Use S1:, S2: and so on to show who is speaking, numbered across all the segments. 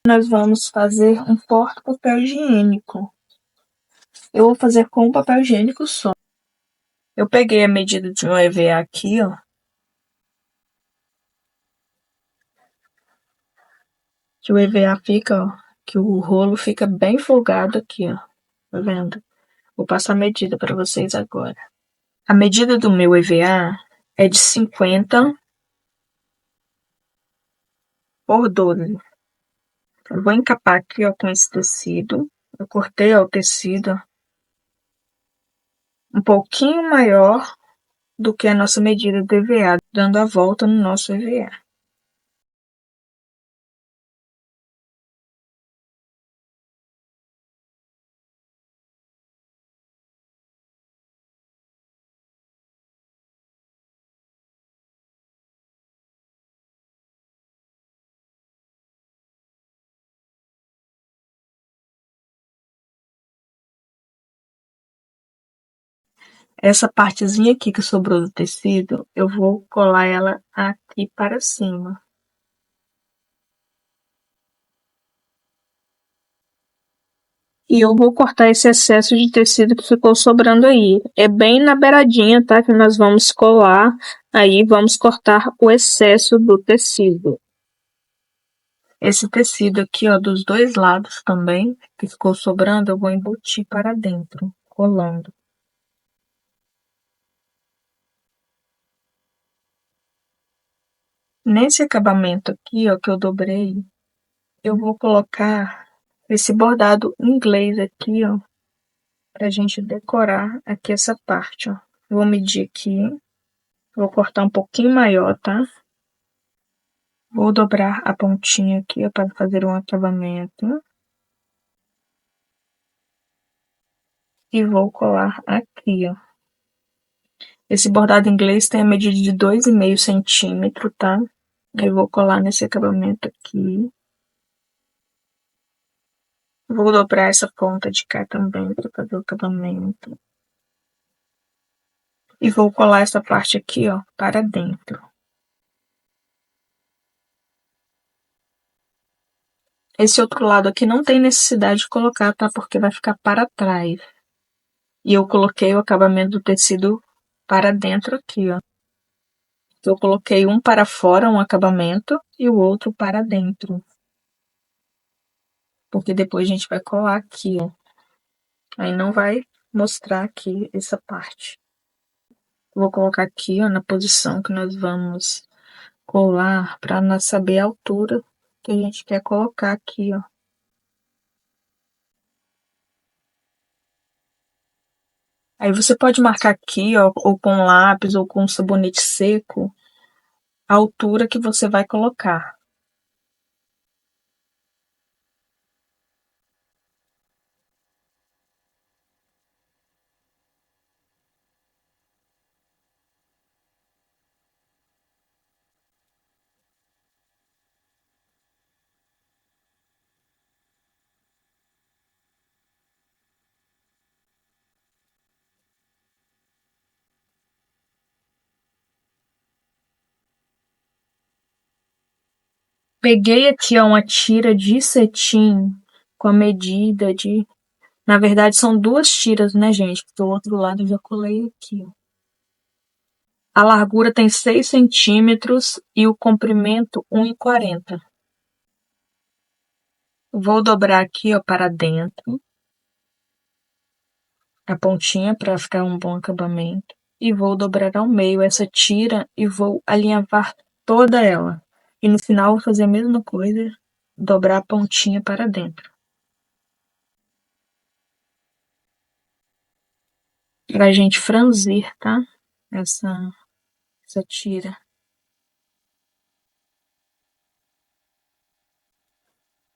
S1: Nós vamos fazer um porta-papel higiênico. Eu vou fazer com um papel higiênico só. Eu peguei a medida de um EVA aqui, ó. Que o EVA fica, ó. Que o rolo fica bem folgado aqui, ó. Tá vendo? Vou passar a medida para vocês agora. A medida do meu EVA é de 50 por 12. Eu vou encapar aqui, ó, com esse tecido. Eu cortei, ó, o tecido um pouquinho maior do que a nossa medida do EVA, dando a volta no nosso EVA. Essa partezinha aqui que sobrou do tecido, eu vou colar ela aqui para cima. E eu vou cortar esse excesso de tecido que ficou sobrando aí. É bem na beiradinha, tá? Que nós vamos colar. Aí vamos cortar o excesso do tecido. Esse tecido aqui, ó, dos dois lados também, que ficou sobrando, eu vou embutir para dentro, colando. Nesse acabamento aqui, ó, que eu dobrei, eu vou colocar esse bordado inglês aqui, ó, pra gente decorar aqui essa parte, ó. Vou medir aqui, vou cortar um pouquinho maior, tá? Vou dobrar a pontinha aqui, ó, para fazer um acabamento. E vou colar aqui, ó. Esse bordado inglês tem a medida de 2,5 centímetros, tá? Eu vou colar nesse acabamento aqui. Vou dobrar essa ponta de cá também para fazer o acabamento. E vou colar essa parte aqui, ó, para dentro. Esse outro lado aqui não tem necessidade de colocar, tá? Porque vai ficar para trás. E eu coloquei o acabamento do tecido para dentro aqui, ó. Eu coloquei um para fora, um acabamento, e o outro para dentro. Porque depois a gente vai colar aqui, ó. Aí não vai mostrar aqui essa parte. Vou colocar aqui, ó, na posição que nós vamos colar para nós saber a altura que a gente quer colocar aqui, ó. Aí você pode marcar aqui, ó, ou com lápis ou com sabonete seco, a altura que você vai colocar. Peguei aqui, ó, uma tira de cetim com a medida de... Na verdade, são duas tiras, né, gente? Do outro lado eu já colei aqui, ó. A largura tem 6 centímetros e o comprimento 1,40. Vou dobrar aqui, ó, para dentro. A pontinha para ficar um bom acabamento. E vou dobrar ao meio essa tira e vou alinhavar toda ela. E no final vou fazer a mesma coisa, dobrar a pontinha para dentro. Pra gente franzir, tá? Essa tira.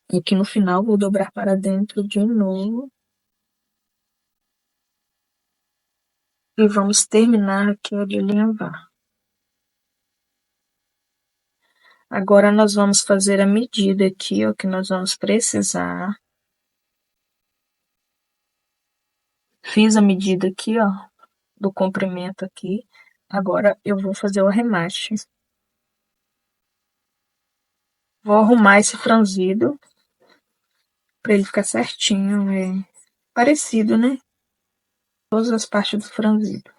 S1: E aqui no final vou dobrar para dentro de novo. E vamos terminar aqui de alinhavar. Agora nós vamos fazer a medida aqui, ó, que nós vamos precisar. Fiz a medida aqui, ó, do comprimento aqui. Agora eu vou fazer o arremate. Vou arrumar esse franzido pra ele ficar certinho, parecido, né? Todas as partes do franzido.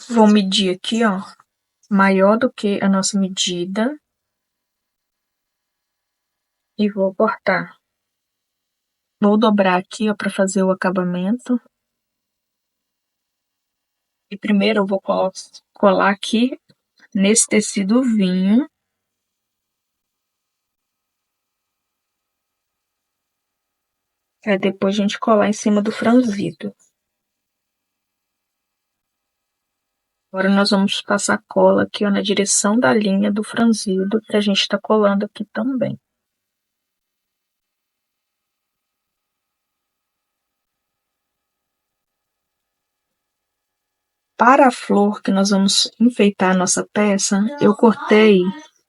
S1: Vou medir aqui, ó, maior do que a nossa medida e vou cortar. Vou dobrar aqui, ó, para fazer o acabamento. E primeiro eu vou colar aqui nesse tecido vinho. Aí depois a gente colar em cima do franzido. Agora nós vamos passar cola aqui, ó, na direção da linha do franzido, que a gente tá colando aqui também. Para a flor que nós vamos enfeitar a nossa peça, eu cortei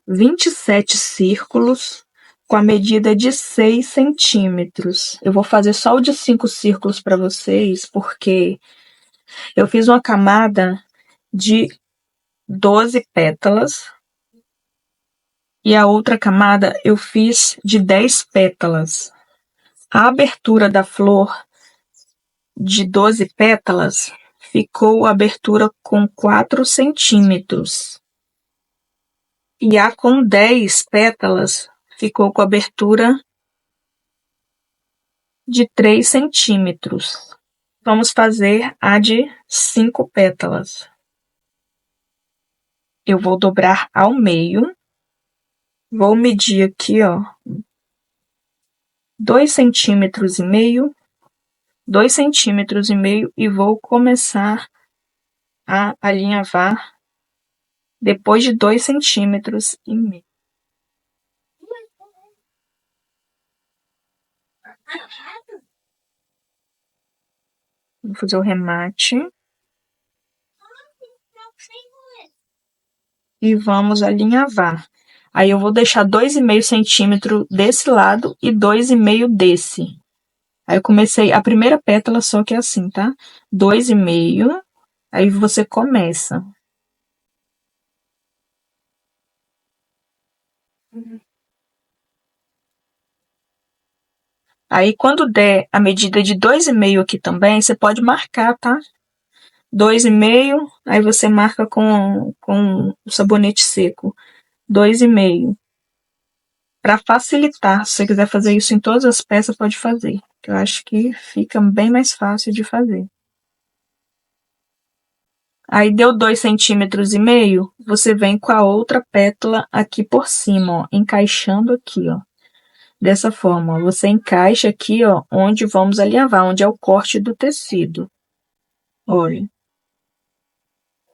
S1: 27 círculos com a medida de 6 centímetros. Eu vou fazer só o de 5 círculos para vocês, porque eu fiz uma camada de 12 pétalas e a outra camada eu fiz de 10 pétalas. A abertura da flor de 12 pétalas ficou a abertura com 4 centímetros. E a com 10 pétalas ficou com a abertura de 3 centímetros. Vamos fazer a de 5 pétalas. Eu vou dobrar ao meio. Vou medir aqui, ó, 2,5 centímetros, 2,5 centímetros e vou começar a alinhavar depois de 2,5 centímetros. Vou fazer o remate. E vamos alinhavar. Aí eu vou deixar 2,5 centímetros desse lado e 2,5 desse. Aí eu comecei a primeira pétala, só que é assim, tá? 2,5, aí você começa. Aí quando der a medida de 2,5 aqui também, você pode marcar, tá? 2,5, aí você marca com o sabonete seco. 2,5. Para facilitar, se você quiser fazer isso em todas as peças, pode fazer. Eu acho que fica bem mais fácil de fazer. Aí deu 2,5 centímetros, você vem com a outra pétala aqui por cima, ó, encaixando aqui, ó. Dessa forma, ó, você encaixa aqui, ó, onde vamos alinhavar, onde é o corte do tecido. Olha.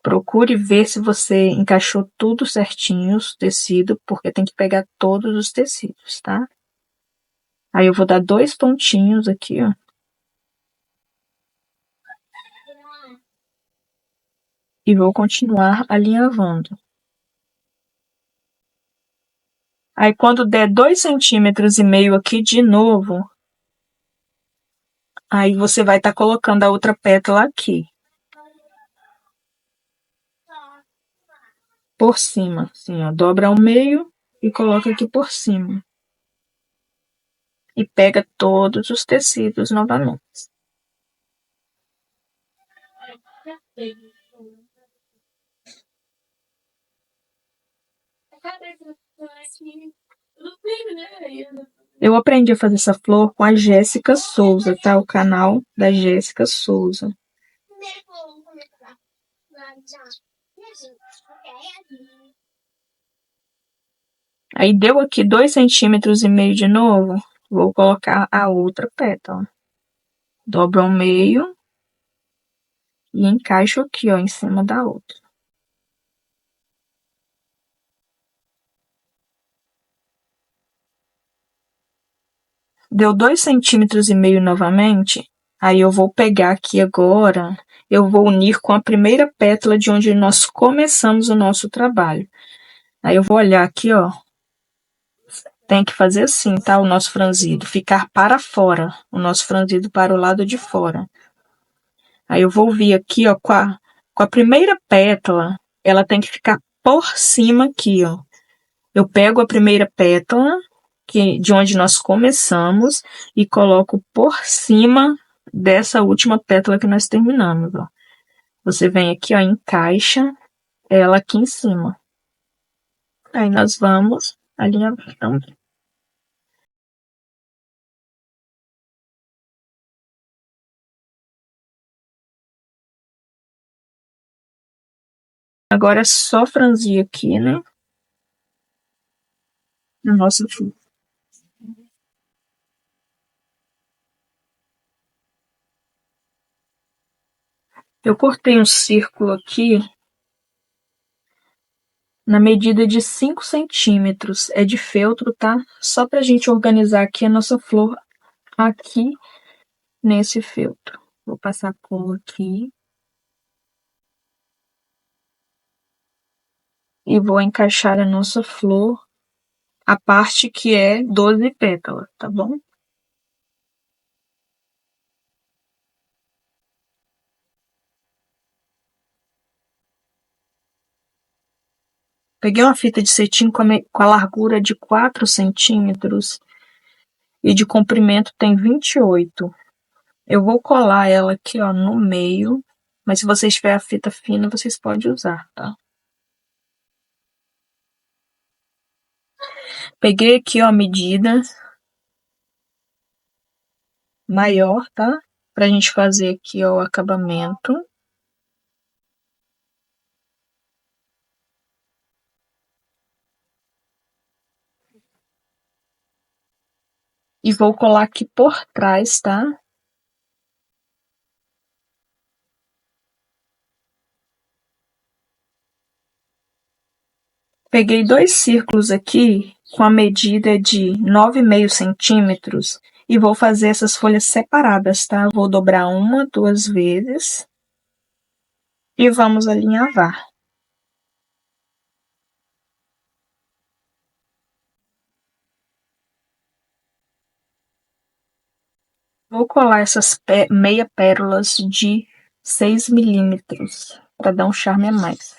S1: Procure ver se você encaixou tudo certinho, os tecidos, porque tem que pegar todos os tecidos, tá? Aí eu vou dar 2 pontinhos aqui, ó. E vou continuar alinhavando. Aí quando der 2,5 centímetros aqui de novo, aí você vai estar colocando a outra pétala aqui. Por cima, assim, ó, dobra ao meio e coloca aqui por cima. E pega todos os tecidos novamente. Eu aprendi a fazer essa flor com a Jéssica Souza, tá? O canal da Jéssica Souza. Aí deu aqui 2,5 centímetros de novo, vou colocar a outra pétala. Dobro ao meio e encaixo aqui, ó, em cima da outra. Deu 2,5 centímetros novamente, aí eu vou pegar aqui agora, eu vou unir com a primeira pétala de onde nós começamos o nosso trabalho. Aí eu vou olhar aqui, ó, tem que fazer assim, tá? O nosso franzido, ficar para fora, o nosso franzido para o lado de fora. Aí eu vou vir aqui, ó, com Com a primeira pétala, ela tem que ficar por cima aqui, ó. Eu pego a primeira pétala, de onde nós começamos, e coloco por cima dessa última pétala que nós terminamos, ó. Você vem aqui, ó, encaixa ela aqui em cima. Aí nós vamos alinhavar também. Agora é só franzir aqui, né? No nosso fio. Eu cortei um círculo aqui na medida de 5 centímetros. É de feltro, tá? Só pra gente organizar aqui a nossa flor aqui nesse feltro. Vou passar cor aqui. E vou encaixar a nossa flor, a parte que é 12 pétalas, tá bom? Peguei uma fita de cetim com a largura de 4 centímetros e de comprimento tem 28. Eu vou colar ela aqui, ó, no meio, mas se vocês tiverem a fita fina, vocês podem usar, tá? Peguei aqui, ó, a medida maior, tá? Pra gente fazer aqui, ó, o acabamento. E vou colar aqui por trás, tá? Peguei 2 círculos aqui com a medida de 9,5 centímetros e vou fazer essas folhas separadas, tá? Vou dobrar uma, 2 vezes e vamos alinhavar. Vou colar essas meia pérolas de 6 milímetros para dar um charme a mais.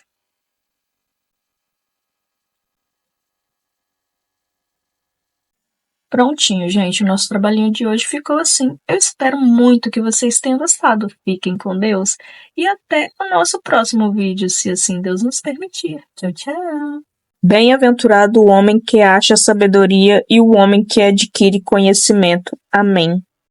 S1: Prontinho, gente. O nosso trabalhinho de hoje ficou assim. Eu espero muito que vocês tenham gostado. Fiquem com Deus e até o nosso próximo vídeo, se assim Deus nos permitir. Tchau, tchau. Bem-aventurado o homem que acha sabedoria e o homem que adquire conhecimento. Amém.